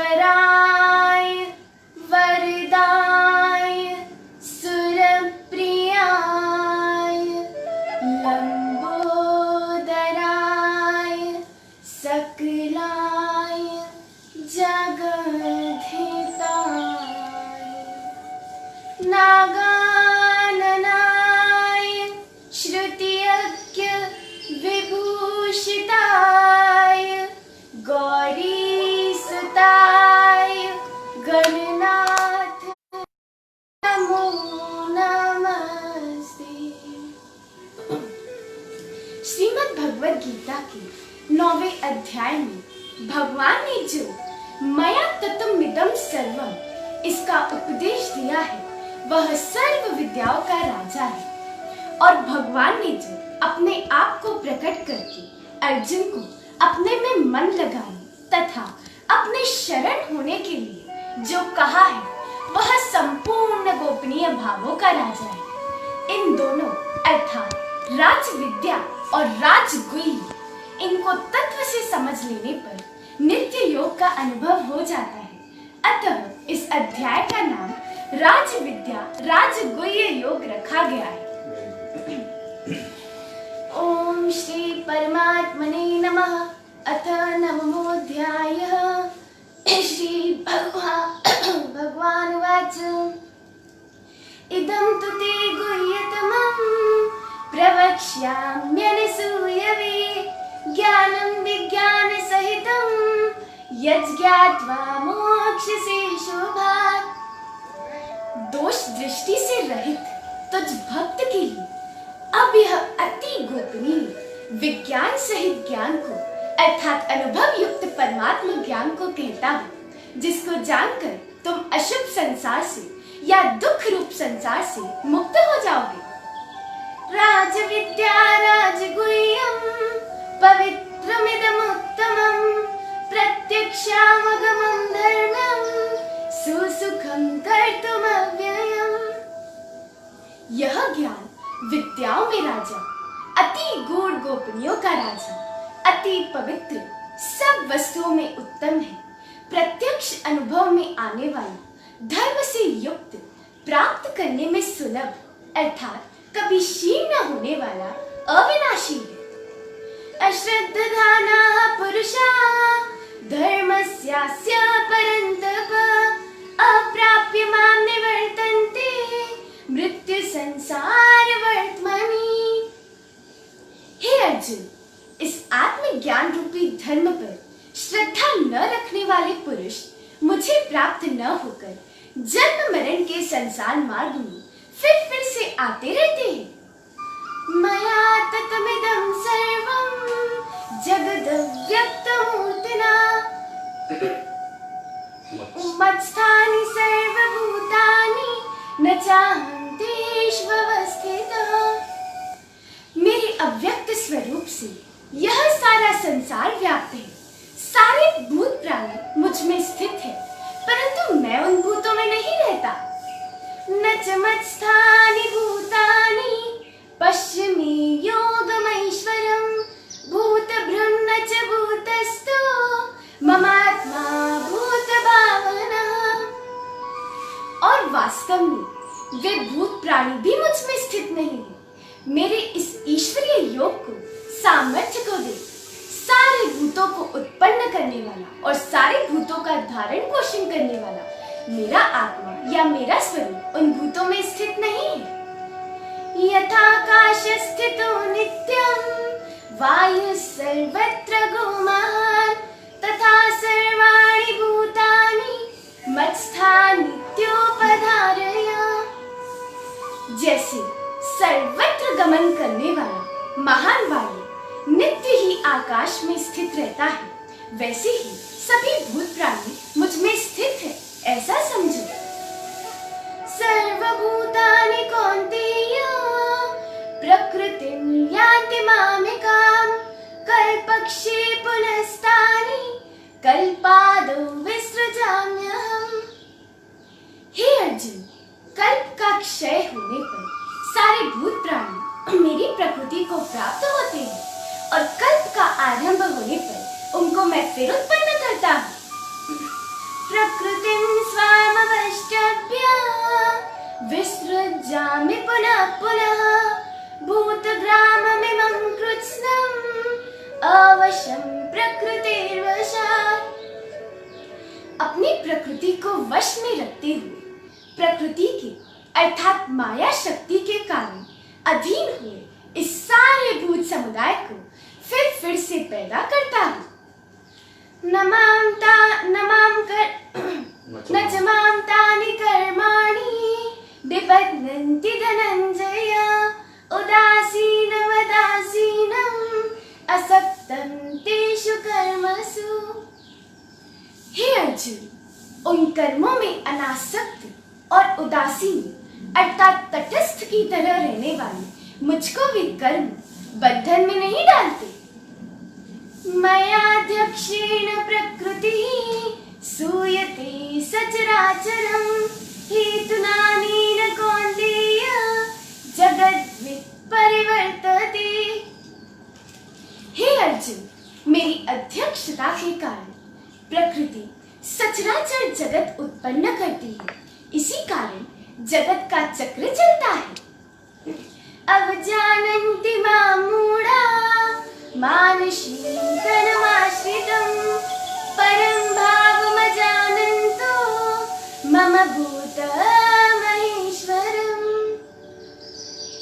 विघ्नेश्वराय वरदाय सुरप्रियाय लंबोदराय सकलाय जगद्धिताय नागाननाय श्रुतियज्ञ विभूषिताय गौरीसुताय गणनाथ नमो नमस्ते। श्रीमद् भगवद गीता के 9वें अध्याय में भगवान ने जो मया तत्त्वमिदं सर्वम इसका उपदेश दिया है वह सर्व विद्याओं का राजा है। और भगवान ने जो अपने आप को प्रकट करके अर्जुन को अपने में मन लगाने तथा अपने शरण होने के लिए जो कहा है वह संपूर्ण गोपनीय भावों का राजा है। इन दोनों अर्थात राज विद्या और राजगुह्य इनको तत्व से समझ लेने पर नित्य योग का अनुभव हो जाता है। अतः इस अध्याय का नाम राज विद्या राजगुह्य योग रखा गया है। ओम श्री परमात्मने नमः। अथ नवमोऽध्यायः। श्री भगवान उवाच इदं तु ते गुह्यतमं प्रवक्ष्याम्यनसूयवे ज्ञानं विज्ञानसहितं यज्ज्ञात्वा मोक्ष्यसे शुभात्। दोष दृष्टि से रहित तुझ भक्त के लिए अब यह अति गोपनीय विज्ञान सहित ज्ञान को अर्थात अनुभव युक्त परमात्मा ज्ञान को कहता हूँ, जिसको जानकर तुम अशुभ संसार से या दुख रूप संसार से मुक्त हो जाओगे। राज विद्या राजगुह्यं पवित्रमिदमुत्तमं प्रत्यक्षावगमं धर्मं सुसुखं कर्तुमव्ययम्। यह ज्ञान विद्याओं में राजा, अति गूढ़ गोपनीयों का राजा, अति पवित्र, सब वस्तुओं में उत्तम है, प्रत्यक्ष अनुभव में आने वाला, धर्म से युक्त, प्राप्त करने में सुलभ अर्थात कभी क्षीण न होने वाला अविनाशी है। अश्रद्धधानाः पुरुषाः धर्मस्यास्य परन्तप अप्राप्य मां निवर्तन्ते मृत्यु संसार वर्त्मनि। हे अर्जुन, इस आत्मज्ञान रूपी धर्म पर श्रद्धा न रखने वाले पुरुष मुझे प्राप्त न होकर जन्म मरण के संसार मार्ग में फिर से आते रहते हैं। मया तत्त्वमिदं सर्वं जगदव्यक्तमूर्तिना मत्स्थानि सर्वभूतानि न चाहं तेष्वस्थितः। मेरे अव्यक्त स्वरूप से यह सारा संसार व्याप्त है, सारे भूत प्राणी मुझ में स्थित है, परंतु मैं उन भूतों में नहीं रहता। न च मत्स्थानि भूतानि पश्चिमी योगमैश्वरं भूतभृन्न च भूतस्थो ममात्मा भूतभावनः। और वास्तव में वे भूत प्राणी भी मुझ में स्थित नहीं है। मेरे इस ईश्वरीय योग को सामर्थ्य को दे सारे भूतों को उत्पन्न करने वाला और सारे भूतों का धारण पोषण करने वाला मेरा आत्मा या मेरा स्वरूप उन भूतों में स्थित नहीं है। यथाकाश स्थितो नित्यं वायु सर्वत्र गौमहान् तथा सर्वाणि भूतानि मत्स्थानित्योपधारय। जैसे सर्वत्र दमन करने वाला महान वायु नित्य ही आकाश में स्थित रहता है, वैसे ही सभी भूत प्राणी मुझ में स्थित है, ऐसा समझो। सर्वभूतानि कौन्तेय प्रकृतिं यान्ति मामिकाम् कल्पक्षये पुनस्तानि कल्पादौ विसृजाम्यहम्। हे अर्जुन, कल्प का क्षय होने पर सारे भूत प्राणी मेरी प्रकृति को प्राप्त होते हैं और कल्प का आरंभ होने पर उनको मैं फिर उत्पन्न करता हूँ। प्रकृतिं स्वामवष्टभ्य विसृजामि पुनः पुनः भूतग्राममिमं कृत्स्नम् अवशं प्रकृतिर्वशात्। अपनी प्रकृति को वश में रखते हुए प्रकृति के अर्थात माया शक्ति के कारण अधीन हुए इस सारे भूत समुदाय को फिर से पैदा करता हूँ। न च मां तानि कर्माणि निबध्नन्ति धनञ्जय उदासीनवदासीनम् असक्तं तेषु कर्मसु। हे अर्जुन, उन कर्मों में अनासक्त और उदासीन अर्थात तटस्थ की तरह रहने वाले मुझको भी कर्म बंधन में नहीं डालते। मयाध्यक्षेण प्रकृतिः सूयते सचराचरं हेतुनानेन कौन्तेय जगद्वित् परिवर्तते। हे अर्जुन, मेरी अध्यक्षता के कारण प्रकृति सचराचर जगत उत्पन्न करती है, इसी कारण जगत का चक्र चलता है। अवजानन्ति मां मूढा मानुषीं तनुमाश्रितं परं भावमजानन्तो मम भूतमहेश्वरम्।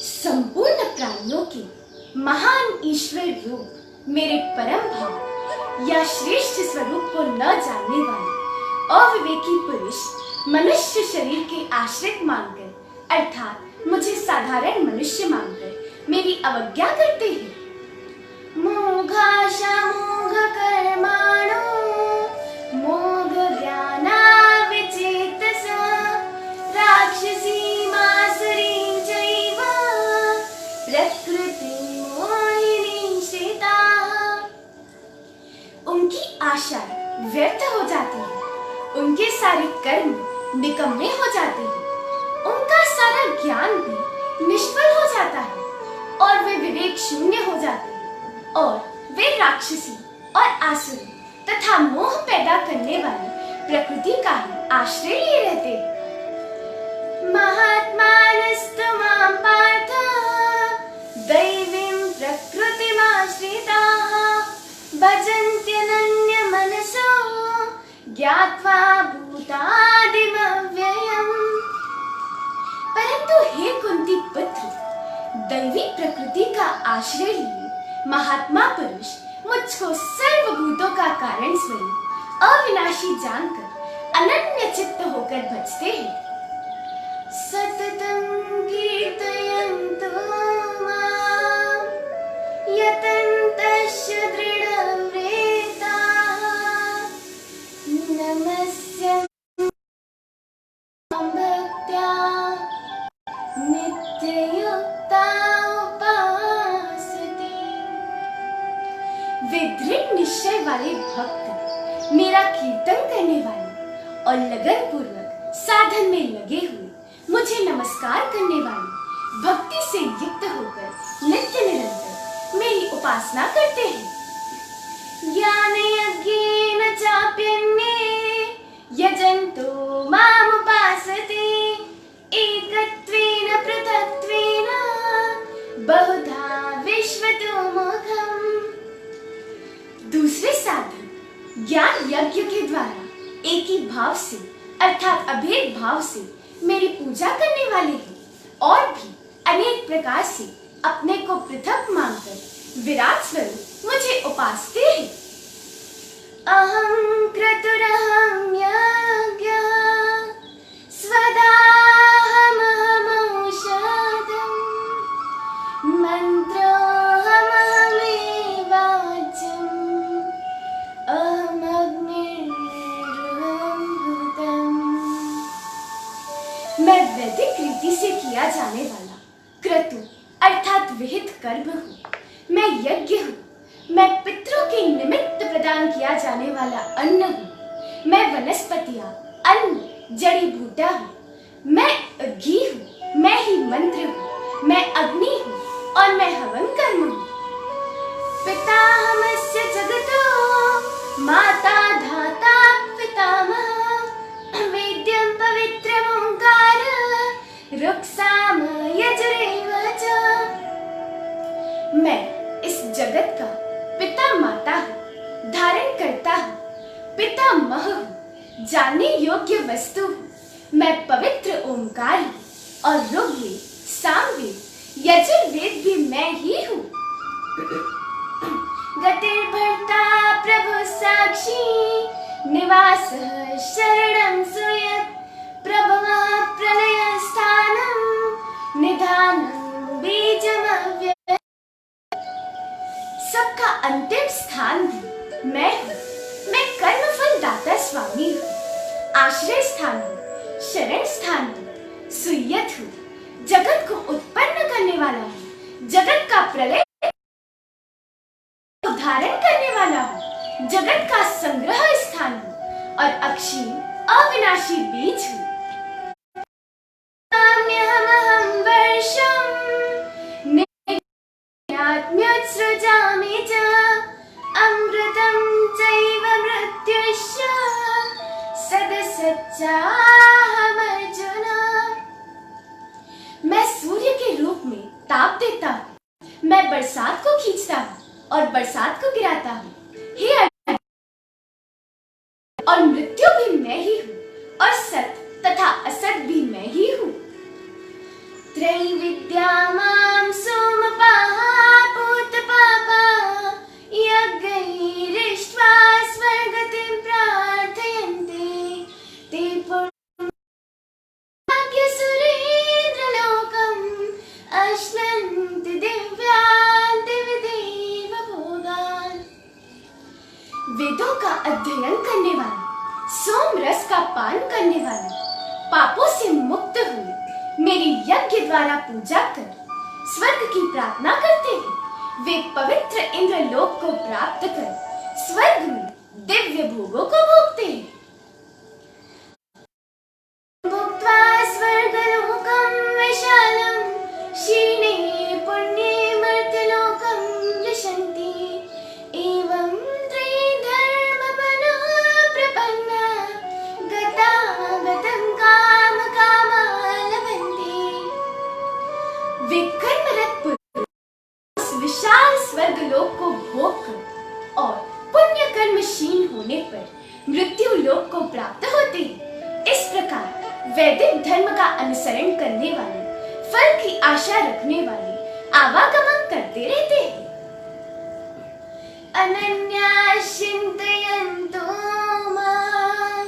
संपूर्ण प्राणियों के महान ईश्वर रूप मेरे परम भाव या श्रेष्ठ स्वरूप को न जानने वाले अविवेकी पुरुष मनुष्य शरीर के आश्रित मानकर अर्थात मुझे साधारण मनुष्य मानकर मेरी अवज्ञा करते हैं। मोघाशा मोघ कर्माणो मोघ ज्ञाना विचेतसा राक्षसी मासुरीं चैव प्रकृति मोहिनी श्रिताः। उनकी आशा व्यर्थ हो जाती है, उनके सारे कर्म निकम्मे हो जाते हैं, उनका सारा ज्ञान भी निष्फल हो जाता है और वे विवेक शून्य हो जाते हैं और वे राक्षसी और आसुरी तथा मोह पैदा करने वाली प्रकृति का ही आश्रय लिए रहते हैं। महात्मानस्तु मां पार्थ दैवीं प्रकृतिमाश्रिताः भजन्त्यनन्यमनसो ज्ञात्वा भूतादिमव्ययम्। परंतु हे कुंती पुत्र, दैवी प्रकृति का आश्रय लिए महात्मा पुरुष मुझको सर्वभूतों का कारण स्वरूप अविनाशी जानकर अनन्य चित्त होकर भजते हैं। सततं कीर्तयन्तो मां यतन्तश्च दृढव्रताः नमस्यं भक्त्या नित्ययुक्ता उपासते। वे दृढ़ निश्चय वाले भक्त मेरा कीर्तन करने वाले और लगन पूर्वक साधन में लगे हुए मुझे नमस्कार करने वाले भक्ति से युक्त होकर नित्य निरंतर मेरी उपासना करते हैं। ज्ञान यज्ञेन चाप्यन्ये यजन्तो मामुपासते एकत्वेन पृथक्त्वेन बहुधा विश्वतो मुखम्। दूसरे साधन ज्ञान यज्ञ के द्वारा एक ही भाव से अर्थात अभेद भाव से मेरी पूजा करने वाले हैं और भी अनेक प्रकार से अपने को पृथक मानकर विराट स्वरूप मुझे उपासते हैं। अहं क्रतुरहं यज्ञः स्वदाहमहमौषधम् किया जाने वाला क्रतु अर्थात विहित कर्म हूँ। मैं यज्ञ हूँ। मैं पितरों के निमित्त प्रदान किया जाने वाला अन्न हूँ। मैं वनस्पतियाँ, अन्न, जड़ी बूटा हूँ। मैं घी हूँ। मैं ही मंत्र हूँ। मैं अग्नि हूँ और मैं हवन कर्म हूँ। पितामहस्य जगतो माता धाता पितामह वेद्यं पवित्रम् ओंकार ऋक्साम यजुरेव च। मैं इस जगत का पिता माता हूँ, धारण करता हूँ, पितामह हूँ, जानने योग्य वस्तु हूँ। मैं पवित्र ओंकार हूँ और ऋग्वेद, सामवेद, यजुर्वेद भी मैं ही हूँ। गतिर्भर्ता प्रभु साक्षी निवासः शरणं सुयत् प्रभवः प्रलयस्थानं निधानं बीजमव्ययम्। सबका अंतिम स्थान भी मैं हूँ। मैं कर्मफल दाता स्वामी हूँ, आश्रय स्थान हूँ, शरण स्थान हूँ, सुयत हूँ, जगत को उत्पन्न करने वाला हूँ, जगत का प्रलय धारण करने वाला हूँ, जगत का संग्रह स्थान हूँ और अक्षीण अविनाशी बीज हूँ। काम्यहमहं वर्षं नित्यात्म्योत्सृजामि च अमृतं चैव मृत्युश्च सदसच्चाहमर्जुन। मैं सूर्य के रूप में ताप देता हूँ। मैं बरसात को खींचता हूँ और बरसात को गिराता हूँ। हे अर्जुन, और मृत्यु भी मैं ही हूँ और सत तथा असत भी मैं ही हूँ। त्रैविद्या मां सोमपाः पूतपापा यज्ञैरिष्ट्वा स्वर्गतिं प्रार्थयन्ते ते सुरेन्द्रलोकम् अश्नन्ति दिव्यान् दिव्यदेव भोगान्। वेदों का अध्ययन करने वाले, सोम रस का पान करने वाले, पापों से मुक्त हुए मेरी यज्ञ द्वारा पूजा कर स्वर्ग की प्रार्थना करते हैं। वे पवित्र इंद्रलोक को प्राप्त कर स्वर्ग में दिव्य भोगों को भोगते हैं। भुक्त्वा स्वर्गलोकं विशालं क्षीणे पुण्ये मर्त्यलोकं विशन्ति एवं त्रिधर्मपनः प्रपन्ना गतागतं कामकामा लभन्ते। वे कर्मरत पुरुष विशाल स्वर्गलोक को भोग कर और पुण्य कर्मशील होने पर मृत्यु लोक को प्राप्त होते हैं। इस प्रकार वैदिक धर्म का अनुसरण करने वाले, फल की आशा रखने वाले आवागमन करते रहते हैं। अनन्या चिन्तयन्तो मां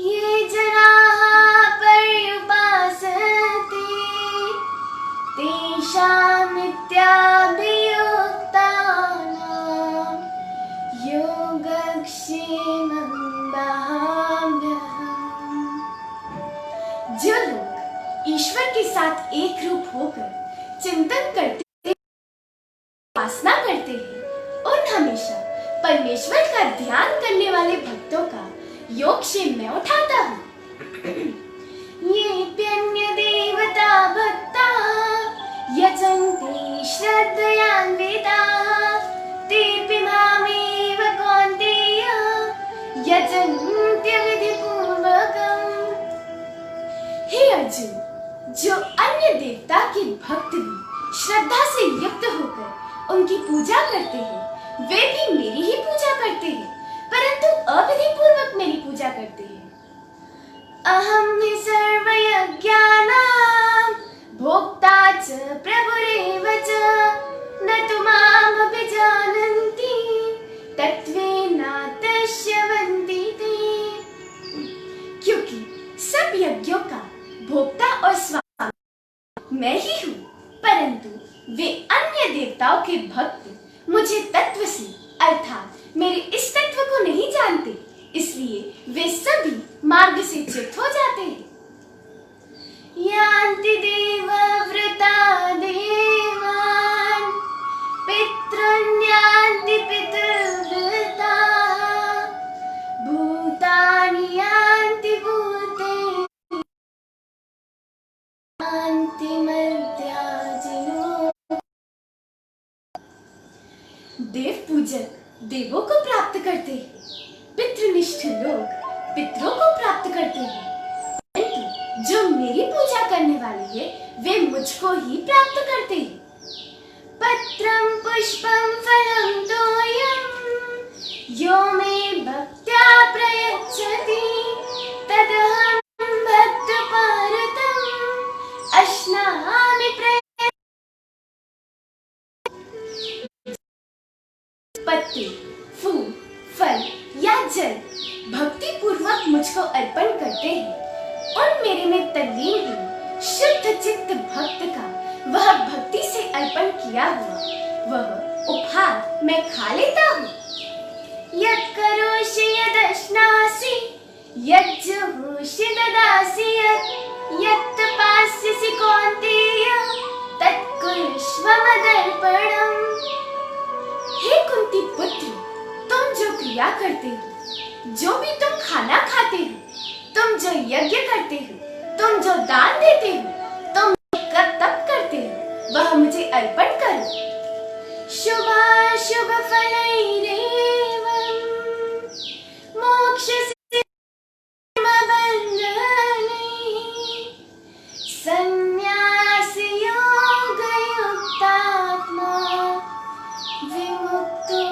ये जनाः पर्युपासते तेषां नित्याभियुक्तानां योगक्षेमं वहाम्यहम्। जो लोग ईश्वर के साथ एक रूप होकर चिंतन करते, उपासना करते हैं, उन हमेशा परमेश्वर का ध्यान करने वाले भक्तों का योगक्षेम मैं उठाता हूँ। ये प्यन्य देवता भक्ता यजन्ते श्रद्धयान्विताः तेऽपि मामेव कौन्तेय यजन्त्य विधिपूर्वकम्। हे अर्जुन, जो अन्य देवता के भक्त भी श्रद्धा से युक्त होकर उनकी पूजा करते हैं, वे भी मेरी ही पूजा करते हैं, परंतु अविधि पूर्वक मेरी पूजा करते हैं। अहं हि सर्वयज्ञानां भोक्ता च प्रभुरेव च न तु माम् अभिजानन्ति तत्त्वेनातश्यवन्ति ते। क्योंकि सब यज्ञों का भोक्ता और स्वामी मैं ही हूँ, परंतु वे अन्य देवताओं के भक्त मुझे तत्व से अर्थात मेरे इस तत्व को नहीं जानते, इसलिए वे सभी मार्ग से च्युत हो जाते हैं। यान्ति देव देवों को प्राप्त करते हैं, पितृनिष्ठ लोग पितरों को प्राप्त करते हैं, परंतु जो मेरी पूजा करने वाले हैं वे मुझको ही प्राप्त करते हैं। पत्रं पुष्पं फलं तोयं यो मे भक्त्या प्रयच्छति तदहं भक्तपारतं अश्नामि पत्ते, फूल, फल या जल भक्ति पूर्वक मुझको अर्पण करते हैं और मेरे में तल्लीन हुए शुद्ध चित्त भक्त का वह भक्ति से अर्पण किया हुआ वह उपहार मैं खा लेता हूँ। यत् करोषि यदश्नासि यज्जुहोषि ददासि यत् पास्यसि कौन्तेय तत्कुरुष्व मदर्पणम्। हे कुंती पुत्र, तुम जो क्रिया करते हो, जो भी तुम खाना खाते हो, तुम जो यज्ञ करते हो, तुम जो दान देते हो, तुम तप करते हो, वह मुझे अर्पण करो। शुभाशुभ फलैरेवं मोक्षस्य बन्धनैः संन्यास योगयुक्तात्मा विमुक्तो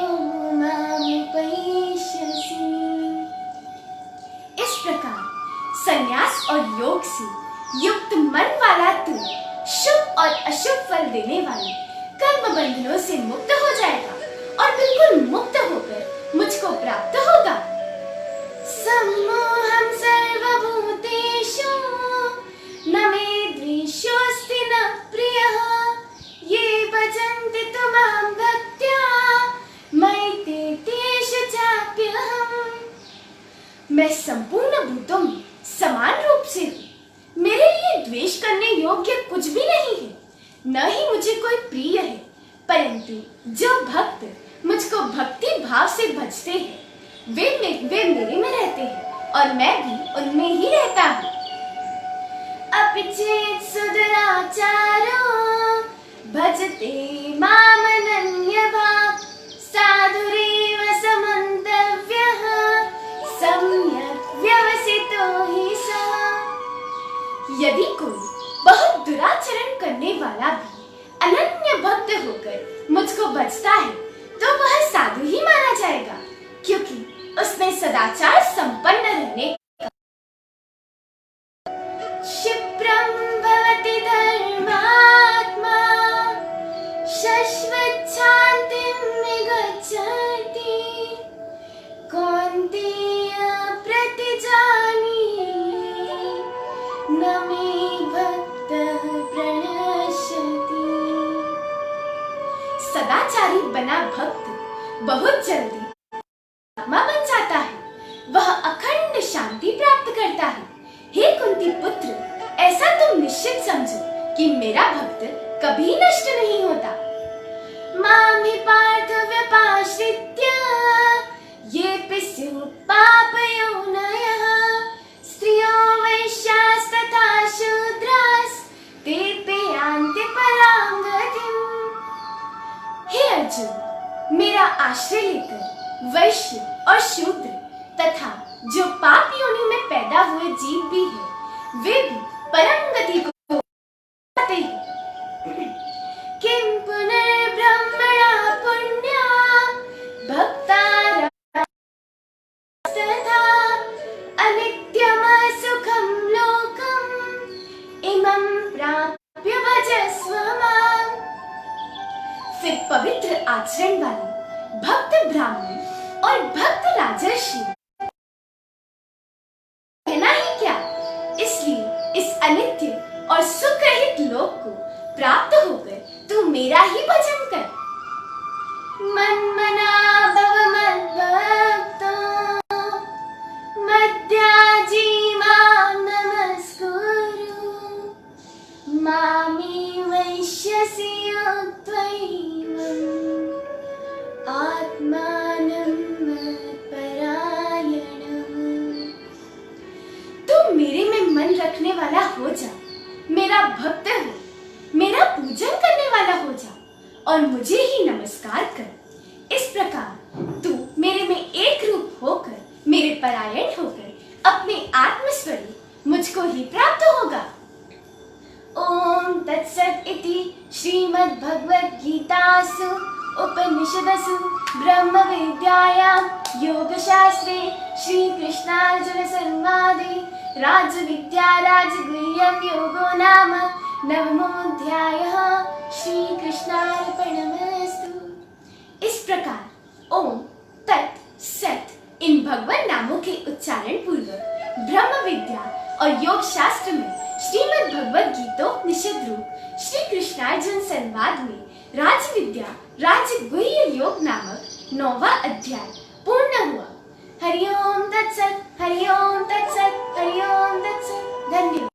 मां पश्यसि। इस प्रकार संन्यास और योग से युक्त मन वाला तू शुभ और अशुभ फल देने वाले कर्म बंधनों से मुक्त हो जाएगा और बिल्कुल मुक्त होकर मुझको प्राप्त होगा। सम्मोहं सर्वभूतेषु न मे द्वेषोऽस्ति न प्रियः ये भजन्ति तु मां भक्त्या मयि ते तेषु चाप्यहम्। मैं संपूर्ण भूतों में समान रूप से हूँ, मेरे लिए द्वेष करने योग्य कुछ भी नहीं है, न ही मुझे कोई प्रिय है, परंतु जो भक्त मुझको भक्ति भाव से भजते हैं वे मेरे में रहते हैं और मैं भी उनमें ही रहता हूँ। अपि चेत् सुदुराचारो भजते मामनन्यभाक् साधुरेव समन्तव्यः सम्यक् व्यवसितो हि सः। यदि कोई बहुत दुराचरण करने वाला भी अनन्य भक्त होकर मुझको भजता है तो वह साधु ही माना जाएगा, क्योंकि उसने सदाचार संपन्न रहने क्षिप्रं भवति धर्मात्मा शाश्वत शान्तिं निगच्छति कौन्तेय प्रतिजानीहि न मे भक्तः प्रणश्यति। सदाचारी बना भक्त बहुत जल्दी आत्मा बन जाता है, वह अखंड शांति प्राप्त करता है। हे कुंती पुत्र, ऐसा तुम निश्चित समझो कि मेरा भक्त कभी नष्ट नहीं होता। मां हि पार्थ व्यपाश्रित्य येऽपि स्युः पापयोनयः स्त्रियो वैश्यास्तथा शूद्रास्तेऽपि यान्ति परां गतिम्। हे अर्जुन, मेरा आश्रय लेकर वैश्य और शूद्र तथा जो पाप योनि में पैदा हुए जीव भी है वे भी परम गति को पाते हैं। किं पुनर्ब्रह्मणा पुण्या भक्ता तथा अनित्यम सुखं लोकम् इमं प्राप्य भजस्व माम्। फिर पवित्र आचरण वाले भक्त ब्राह्मण और भक्त राजर्षि कहना ही क्या, इसलिए इस अनित्य और सुख रहित लोक को प्राप्त होकर तू मेरा ही भजन कर। मन्मना भव मद्भक्तो मद्याजी मां नमस्कुरु मामे वैश्यसि युक्त्वैवम् आत्मानं मत्परायणः। को ही प्राप्त होगा। ओम तत्सत् इति श्रीमद्भगवद्गीतासु उपनिषदसु ब्रह्मविद्यायां योगशास्त्रे श्रीकृष्णार्जुन संवादे राजविद्या राजगुह्यं योगो नाम नवमोऽध्यायः। श्रीकृष्णार्पणमस्तु। इस प्रकार ओम तत् सत इन भगवान नामों के उच्चारण पूर्वक ब्रह्म विद्या और योग शास्त्र में श्रीमद् भगवद गीतोपनिषद रूप श्री कृष्णार्जुन संवाद में राज विद्या राजगुह्य योग नामक 9वां अध्याय पूर्ण हुआ। हरिओम तत्सत, हरिओम तत्सत, हरिओम तत्सत। धन्यवाद।